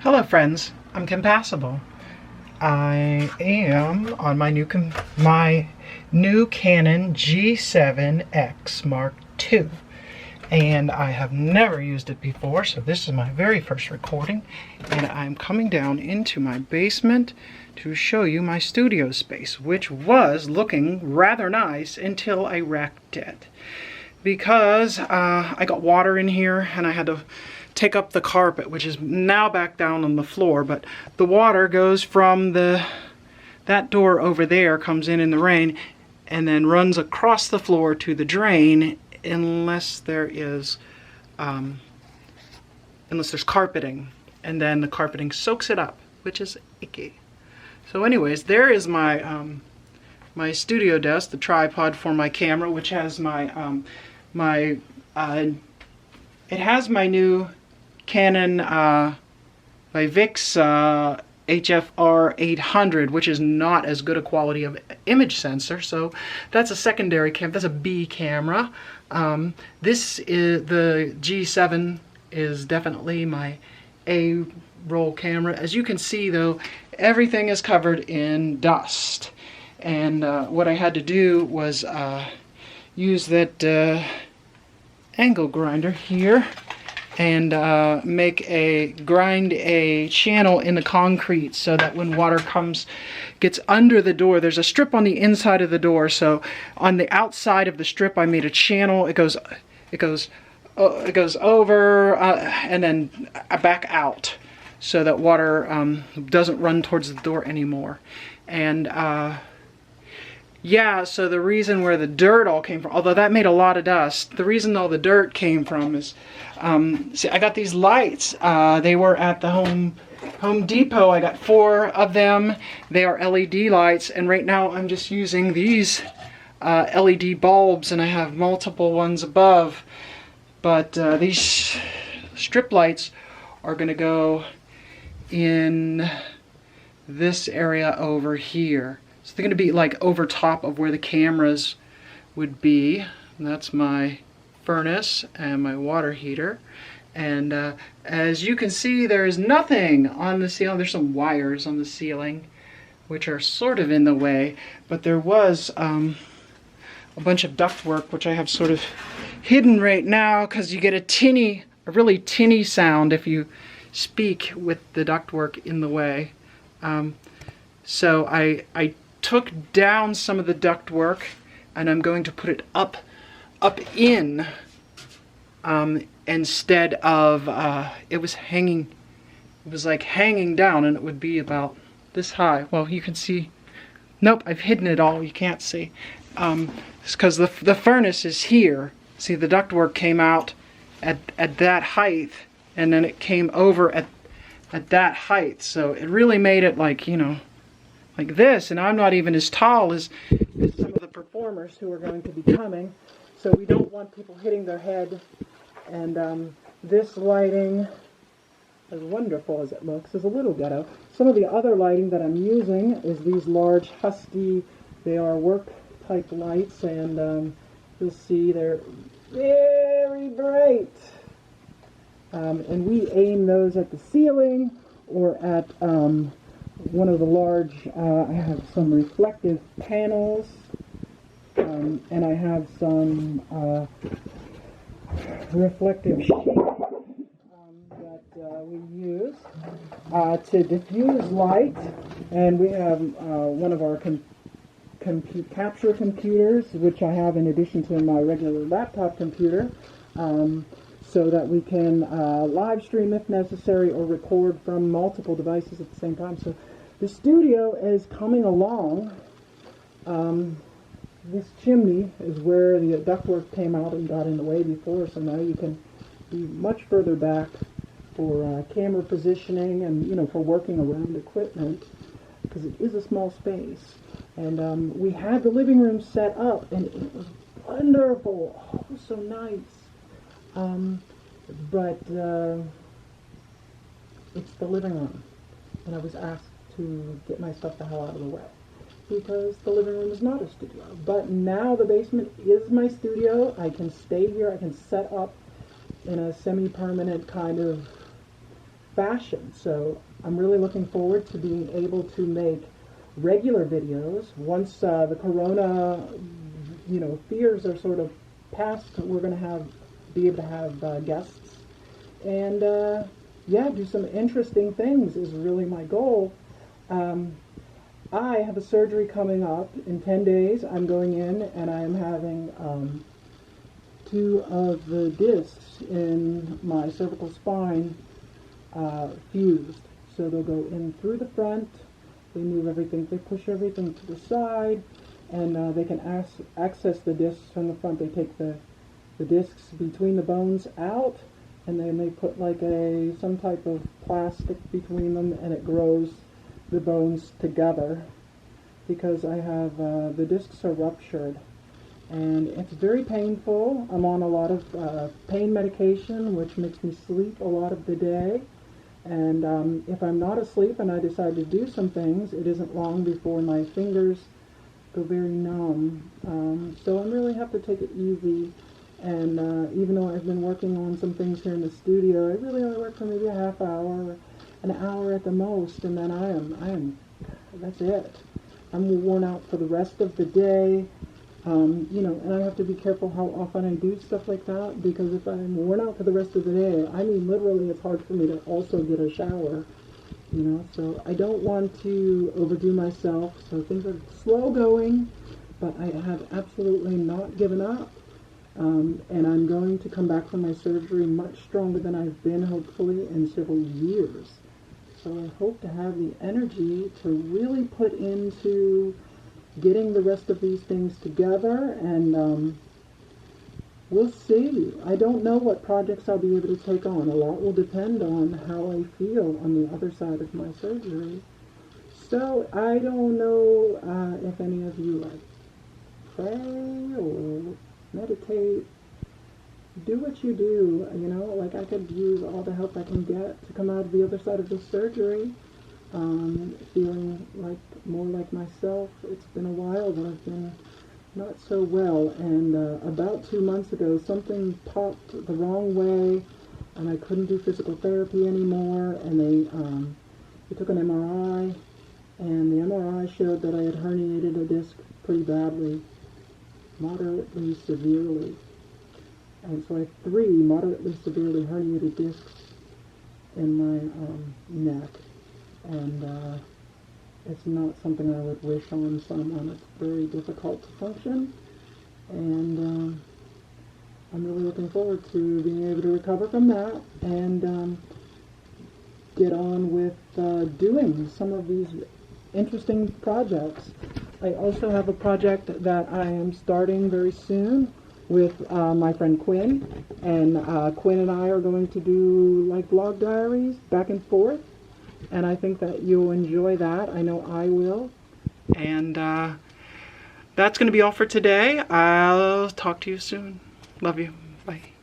Hello friends, I'm Compassible. I am on my new Canon G7X Mark II, and I have never used it before, so this is my very first recording, and I'm coming down into my basement to show you my studio space, which was looking rather nice until I wrecked it. Because I got water in here and I had to take up the carpet, which is now back down on the floor, but the water goes from that door over there, comes in the rain, and then runs across the floor to the drain unless there's carpeting, and then the carpeting soaks it up, which is icky. So anyways, there is my my studio desk, the tripod for my camera, which has my it has my new Canon VIX HFR 800, which is not as good a quality of image sensor, so that's a secondary camera. That's a B camera. This is the G7 is definitely my A roll camera. As you can see, though, everything is covered in dust, and what I had to do was use that angle grinder here and grind a channel in the concrete so that when water gets under the door, there's a strip on the inside of the door, so on the outside of the strip I made a channel. It goes over and then back out so that water doesn't run towards the door anymore. And yeah, so the reason where the dirt all came from, although that made a lot of dust, the reason all the dirt came from is, see, I got these lights. They were at the Home Depot. I got 4 of them. They are LED lights, and right now I'm just using these LED bulbs, and I have multiple ones above. But these strip lights are going to go in this area over here. So they're going to be like over top of where the cameras would be. And that's my furnace and my water heater. And as you can see, there is nothing on the ceiling. There's some wires on the ceiling, which are sort of in the way. But there was a bunch of ductwork, which I have sort of hidden right now, because you get a really tinny sound if you speak with the ductwork in the way. So I took down some of the ductwork, and I'm going to put it up in instead of it was like hanging down, and it would be about this high. Well, you can see, nope, I've hidden it all, you can't see. It's because the furnace is here. See, the ductwork came out at that height, and then it came over at that height, so it really made it like, you know, like this, and I'm not even as tall as some of the performers who are going to be coming, so we don't want people hitting their head. And this lighting, as wonderful as it looks, is a little ghetto. Some of the other lighting that I'm using is these large Husky, they are work type lights, and you'll see they're very bright. And we aim those at the ceiling or at one of the large, I have some reflective panels, and I have some reflective sheet that we use to diffuse light. And we have one of our capture computers, which I have in addition to my regular laptop computer, so that we can live stream if necessary or record from multiple devices at the same time. So the studio is coming along. This chimney is where the ductwork came out and got in the way before, so now you can be much further back for camera positioning and, you know, for working around equipment, because it is a small space. And we had the living room set up, and it was wonderful. Oh, so nice. But it's the living room, and I was asked to get my stuff the hell out of the way, because the living room is not a studio. But now the basement is my studio. I can stay here. I can set up in a semi-permanent kind of fashion. So I'm really looking forward to being able to make regular videos. Once the corona, fears are sort of past, we're going to be able to have guests. And yeah, do some interesting things is really my goal. I have a surgery coming up in 10 days. I'm going in and I'm having 2 of the discs in my cervical spine fused. So they'll go in through the front, they move everything, they push everything to the side, and they can access the discs from the front. They take the discs between the bones out, and then they put like some type of plastic between them, and it grows the bones together, because I have the discs are ruptured, and it's very painful. I'm on a lot of pain medication, which makes me sleep a lot of the day, and if I'm not asleep and I decide to do some things, it isn't long before my fingers go very numb. So I really have to take it easy. And even though I've been working on some things here in the studio, I really only work for maybe a half hour, an hour at the most, and then that's it. I'm worn out for the rest of the day, and I have to be careful how often I do stuff like that, because if I'm worn out for the rest of the day, I mean literally it's hard for me to also get a shower, so I don't want to overdo myself, so things are slow going, but I have absolutely not given up. And I'm going to come back from my surgery much stronger than I've been, hopefully, in several years. So I hope to have the energy to really put into getting the rest of these things together, and we'll see. I don't know what projects I'll be able to take on. A lot will depend on how I feel on the other side of my surgery. So I don't know if any of you pray or meditate. Do what you do, like I could use all the help I can get to come out of the other side of the surgery, feeling more like myself. It's been a while that I've been not so well, and about 2 months ago something popped the wrong way, and I couldn't do physical therapy anymore, and they took an MRI, and the MRI showed that I had herniated a disc pretty badly, moderately severely. And so I have 3 moderately severely herniated discs in my neck, and it's not something I would wish on someone. It's very difficult to function, and I'm really looking forward to being able to recover from that and get on with doing some of these interesting projects. I also have a project that I am starting very soon with my friend Quinn, and Quinn and I are going to do like vlog diaries back and forth, and I think that you'll enjoy that. I know I will. And that's going to be all for today. I'll talk to you soon. Love you. Bye.